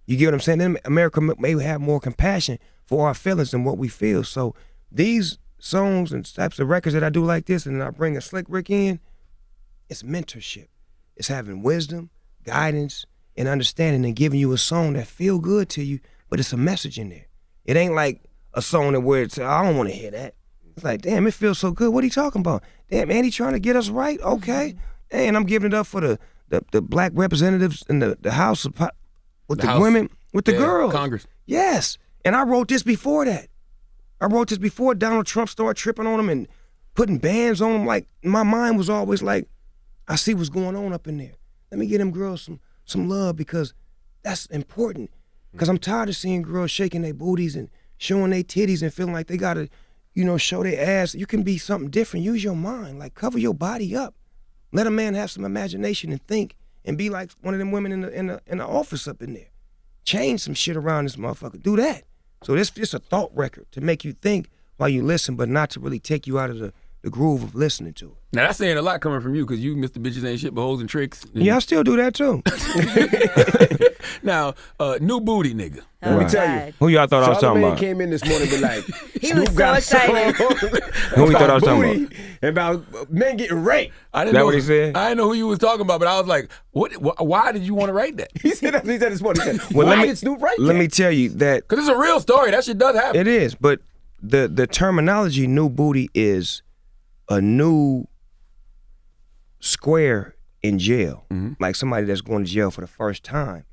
You get what I'm saying? Then America may have more compassion for our feelings and what we feel. So these songs and types of records that I do like this, and I bring a Slick Rick in, it's mentorship. It's having wisdom, guidance, and understanding, and giving you a song that feel good to you, but it's a message in there. It ain't like a song that where it's, I don't want to hear that. It's like, damn, it feels so good. What are you talking about? Damn, man, he trying to get us right? Okay. And I'm giving it up for the black representatives in the House of with the House. women, with the Yeah, girls. Congress. Yes. And I wrote this before that. I wrote this before Donald Trump started tripping on them and putting bans on them. Like, my mind was always like, I see what's going on up in there. Let me get them girls some love because that's important. Because I'm tired of seeing girls shaking their booties and showing their titties and feeling like they got to, you know, show their ass. You can be something different. Use your mind. Like, cover your body up. Let a man have some imagination and think and be like one of them women in the office up in there. Change some shit around this motherfucker. Do that. So this just a thought record to make you think while you listen, but not to really take you out of the groove of listening to it. Now that's saying a lot coming from you because you Mr. Bitches Ain't Shit but Hoes and Tricks. Yeah, I still do that too. Now, new booty nigga. Oh, me tell God. you. Who y'all thought I was talking Charlamagne about? came in this morning and be like, He was so excited. Who he thought I was talking booty about? and about men getting raped. I didn't That know what he said? I didn't know who you was talking about, but I was like, "What? Why did you want to write that?" He said this morning. He said, Well, why did Snoop write let that? me tell you that Because it's a real story. That shit does happen. it is, but the terminology new booty is a new square in jail. Like somebody that's going to jail for the first time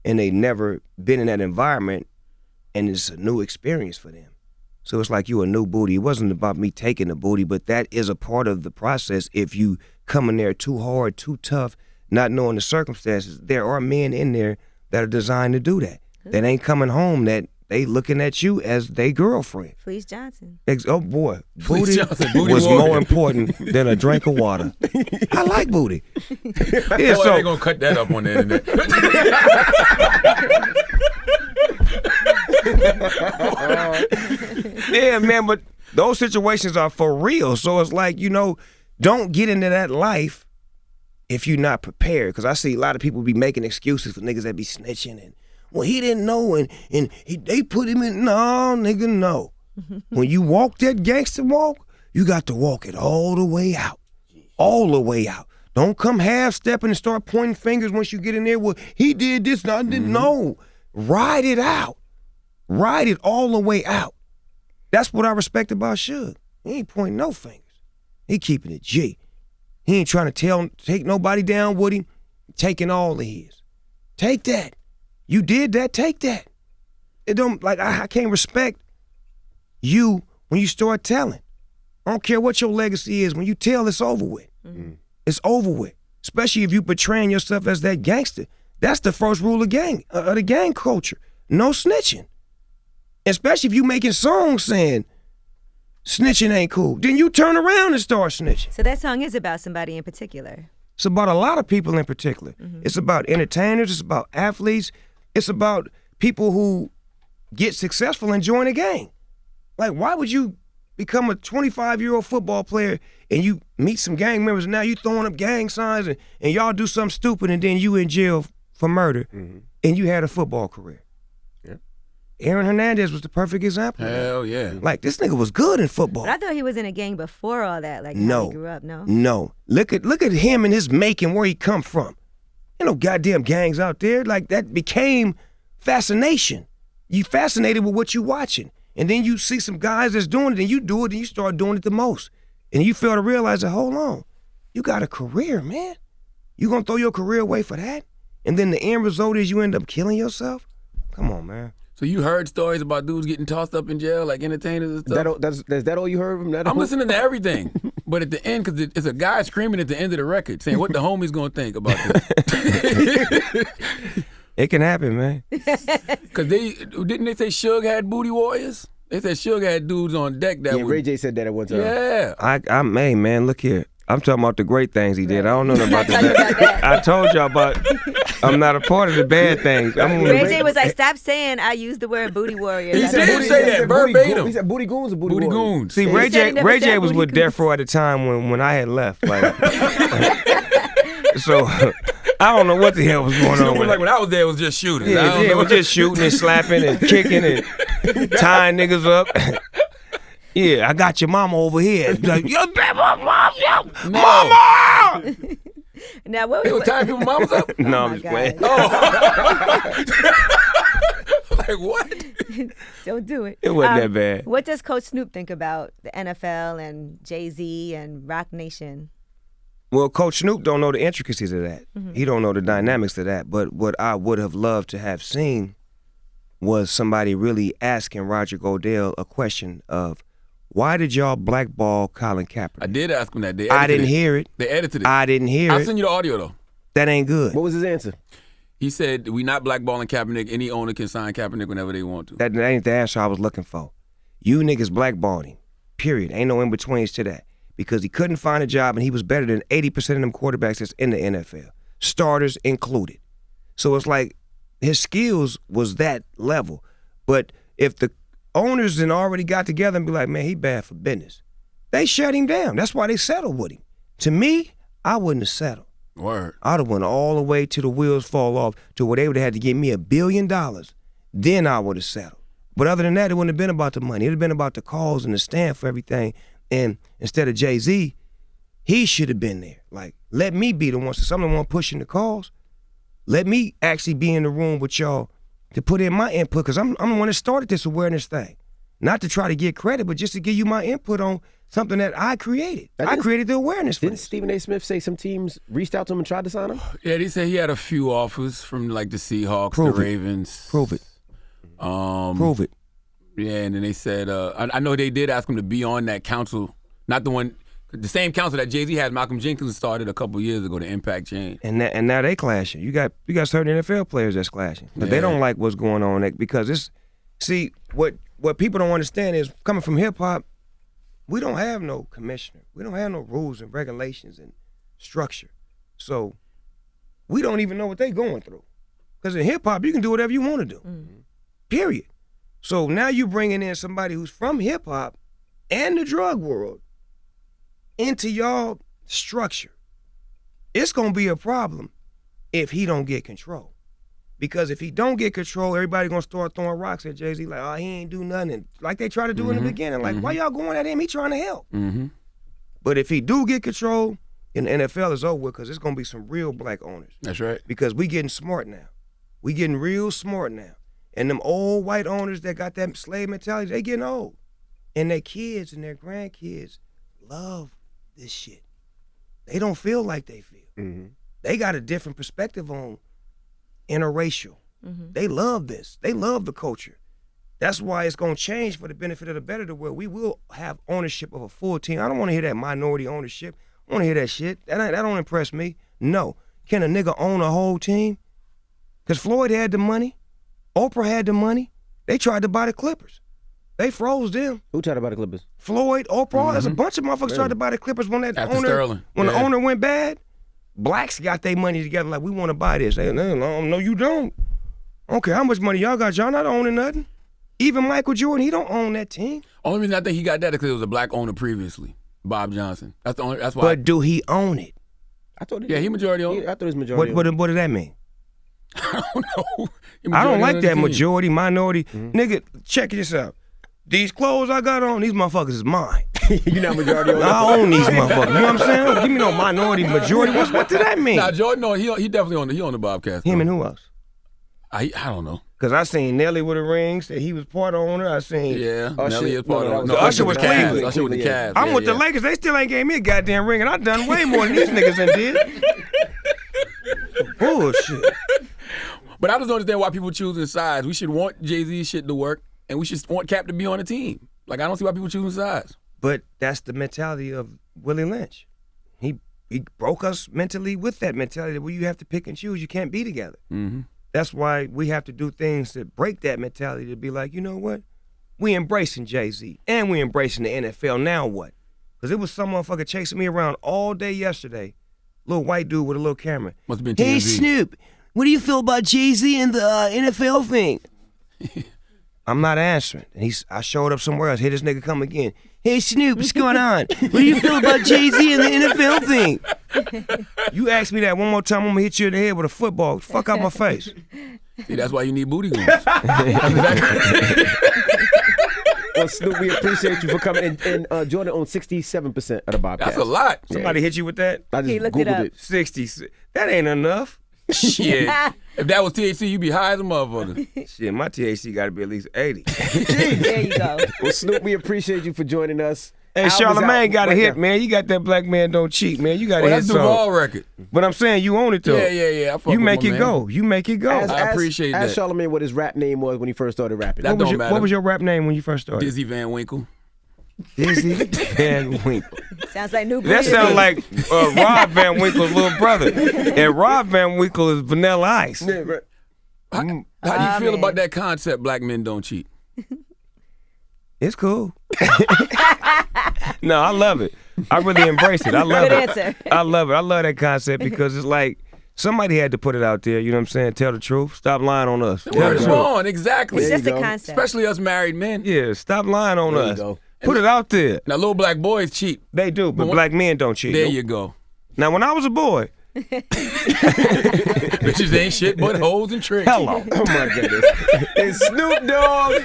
and they never been in that environment and it's a new experience for them. So it's like you a new booty. It wasn't about me taking the booty, but that is a part of the process. If you come in there too hard, too tough, not knowing the circumstances, there are men in there that are designed to do that. That ain't coming home, that they looking at you as they girlfriend. Fleece Johnson. Oh boy, Fleece booty, Johnson, booty was warrior. more important than a drink of water. I like booty. Yeah, Boy, so they gonna cut that up on the internet. yeah, man, but those situations are for real. So it's like, you know, don't get into that life if you're not prepared. Because I see a lot of people be making excuses for niggas that be snitching and, well, he didn't know and they put him in. No, nigga, no. When you walk that gangster walk, you got to walk it all the way out. All the way out. Don't come half-stepping and start pointing fingers once you get in there. Well, he did this, I didn't know. Ride it out. Ride it all the way out. That's what I respect about Suge. He ain't pointing no fingers. He keeping it G. He ain't trying to take nobody down with him, taking all of his. Take that. You did that, take that. it don't, like, I can't respect you when you start telling. I don't care what your legacy is. When you tell, it's over with. It's over with. Especially if you portraying yourself as that gangster. That's the first rule of the gang culture. No snitching. Especially if you making songs saying snitching ain't cool. Then you turn around and start snitching. So that song is about somebody in particular. It's about a lot of people in particular. It's about entertainers. It's about athletes. It's about people who get successful and join a gang. Like, why would you become a 25-year-old football player and you meet some gang members and now you throwing up gang signs and y'all do something stupid and then you in jail for murder and you had a football career? Yeah. Aaron Hernandez was the perfect example. Hell yeah. Like, this nigga was good in football. But I thought he was in a gang before all that, like how No. he grew up, no? No. Look at him and his making, where he come from. Ain't no goddamn gangs out there. Like, that became fascination. You fascinated with what you watching. And then you see some guys that's doing it, and you do it, and you start doing it the most. And you fail to realize that, hold on, you got a career, man. You gonna throw your career away for that? And then the end result is you end up killing yourself? Come on, man. So you heard stories about dudes getting tossed up in jail, like entertainers and stuff? Is that all you heard from that? I'm listening to everything. But at the end, because it's a guy screaming at the end of the record saying what the homie's going to think about this. It can happen, man. Because didn't they say Suge had booty warriors? They said Suge had dudes on deck that Yeah, would... Ray J said that at one time. Yeah. Hey, man, look here. I'm talking about the great things he did. I don't know nothing about the I told you about bad. that. I told y'all about, I'm not a part of the bad things. Ray J was like, stop saying I used the word booty warrior. He That's did what say that verbatim. He said booty goons or booty Booty warriors? goons. See, He Ray said he J. never Ray J said was booty with Death Row at the time when I had left. Like, so I don't know what the hell was going on. With Like when I was there, it was just shooting. yeah, it was just shooting and slapping and kicking and tying niggas up. Yeah, I got your mama over here. Like, mama! Now, what They was tying people's mamas up? No, Oh I'm my just playing. Like what? Don't do it. It wasn't that bad. What does Coach Snoop think about the NFL and Jay-Z and Rock Nation? Well, Coach Snoop don't know the intricacies of that. He don't know the dynamics of that. But what I would have loved to have seen was somebody really asking Roger Goodell a question of, why did y'all blackball Colin Kaepernick? I did ask him that. They I edited didn't hear it. They edited it. I didn't hear I'll it. send you the audio though. That ain't good. What was his answer? He said, we not blackballing Kaepernick. Any owner can sign Kaepernick whenever they want to. That ain't the answer I was looking for. You niggas blackballed him. Period. Ain't no in-betweens to that. Because he couldn't find a job and he was better than 80% of them quarterbacks that's in the NFL. Starters included. So it's like his skills was that level. But if the owners then already got together and be like, man, he bad for business, they shut him down. That's why they settled with him. To me, I wouldn't have settled. Word. I'd have went all the way to the wheels fall off to where they would have had to give me $1 billion. Then I would have settled. But other than that, it wouldn't have been about the money. It would have been about the cause and the stand for everything. And instead of Jay-Z, he should have been there. Like, let me be the one, since I'm the one pushing the cause, let me actually be in the room with y'all to put in my input, because I'm the one that started this awareness thing. Not to try to get credit, but just to give you my input on something that I created. I created the awareness for Didn't this. Stephen A. Smith say some teams reached out to him and tried to sign him? Yeah, he said he had a few offers from like the Seahawks, Prove the it. Ravens. Prove it. Prove it. Yeah, and then they said, I know they did ask him to be on that council, not the one, the same council that Jay-Z had, Malcolm Jenkins started a couple years ago, the Impact Chain. And now they clashing. You got certain NFL players that's clashing, but they don't like what's going on because it's. See, what people don't understand is, coming from hip hop, we don't have no commissioner. We don't have no rules and regulations and structure. So we don't even know what they going through. Because in hip hop, you can do whatever you want to do. Period. So now you bringing in somebody who's from hip hop and the drug world into y'all structure. It's gonna be a problem if he don't get control. Because if he don't get control, everybody gonna start throwing rocks at Jay-Z like, oh, he ain't do nothing. Like they try to do in the beginning. Like, why y'all going at him? He trying to help. But if he do get control, then the NFL is over with, because it's gonna be some real black owners. That's right. Because we getting smart now. We getting real smart now. And them old white owners that got that slave mentality, they getting old. And their kids and their grandkids love this shit. They don't feel like they feel. They got a different perspective on interracial. They love this. They love the culture. That's why it's gonna change for the benefit of the better, to where we will have ownership of a full team. I don't want to hear that minority ownership. I want to hear that shit. That don't impress me. No. Can a nigga own a whole team? Because Floyd had the money. Oprah had the money. They tried to buy the Clippers. They froze them. Who tried to buy the Clippers? Floyd, Oprah, there's a bunch of motherfuckers tried to buy the Clippers when that After owner, Sterling. when the Yeah. owner went bad. Blacks got their money together like, we want to buy this. They, no, you don't. I don't care how much money y'all got. Y'all not owning nothing. Even Michael Jordan, he don't own that team. Only reason I think he got that is because it was a black owner previously, Bob Johnson. That's the only. That's why. But do he own it? I thought Yeah, he majority owned. I thought it was majority. What does that mean? I don't know. He I don't majority like owned the that team. majority, minority. Nigga, check this out. These clothes I got on, these motherfuckers is mine. You're not majority owner. I own these motherfuckers. You know what I'm saying? Don't give me no minority, majority. What did that mean? Nah, Jordan, no, he definitely owned. He owned the Bobcats. Him though. and who else? I don't know. Because I seen Nelly with a ring, said he was part owner. I seen Yeah, Usher- Nelly is part no, of. no, No, Usher was with the Cavs. Cleveland. Usher with the Yeah. Cavs. I'm Yeah, with the yeah. Lakers. They still ain't gave me a goddamn ring, and I done way more than these niggas done did. Bullshit. But I just don't understand why people choosing sides. We should want Jay-Z shit to work, and we should want Cap to be on the team. Like, I don't see why people choosing sides. But that's the mentality of Willie Lynch. He broke us mentally with that mentality where you have to pick and choose. You can't be together. Mm-hmm. That's why we have to do things to break that mentality, to be like, you know what? We embracing Jay-Z and we embracing the NFL. Now what? Because it was some motherfucker chasing me around all day yesterday. Little white dude with a little camera. Must have been Hey, TMZ. Snoop, what do you feel about Jay-Z and the NFL thing? I'm not answering. And I showed up somewhere else. Here this nigga come again. Hey, Snoop, what's going on? What do you feel about Jay-Z and the NFL thing? You ask me that one more time, I'm going to hit you in the head with a football. Fuck out my face. See, that's why you need booty goons. Well, Snoop, we appreciate you for coming. And Jordan owns 67% of the Bobcats. That's a lot. Somebody hit you with that? I just He looked it Googled up. it. 60. That ain't enough. Shit. If that was THC, you'd be high as a motherfucker. Shit, my THC got to be at least 80. There you go. Well, Snoop, we appreciate you for joining us. Hey, Album's Charlamagne out got a right hit, now. man. You got that Black Man Don't Cheat, man. You got a Well, hit that's song. Duval record. But I'm saying you own it, though. Yeah. I fuck You with make my it man. go. You make it go. I appreciate ask that. Charlamagne what his rap name was when he first started rapping. That don't matter. What was your rap name when you first started? Dizzy Van Winkle. Dizzy Van Winkle. Sounds like new. That sounds like Rob Van Winkle's little brother. And Rob Van Winkle is Vanilla Ice. Yeah, right. How do you Ah, feel man. about that concept, black men don't cheat? It's cool. No, I love it. I really embrace it. I love Good it. answer. I love it. I love that concept because it's like somebody had to put it out there. You know what I'm saying? Tell the truth. Stop lying on us. Tell the Word is truth. on, exactly. It's There just you a go. concept. Especially us married men. Yeah, stop lying on There you us. go. Put it out there. Now, little black boys cheat. They do, but But black men don't cheat. There you go. Now, when I was a boy, Bitches ain't shit but hoes and tricks. hello. Oh, my goodness. It's Snoop Dogg.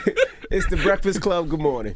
It's the Breakfast Club. Good morning.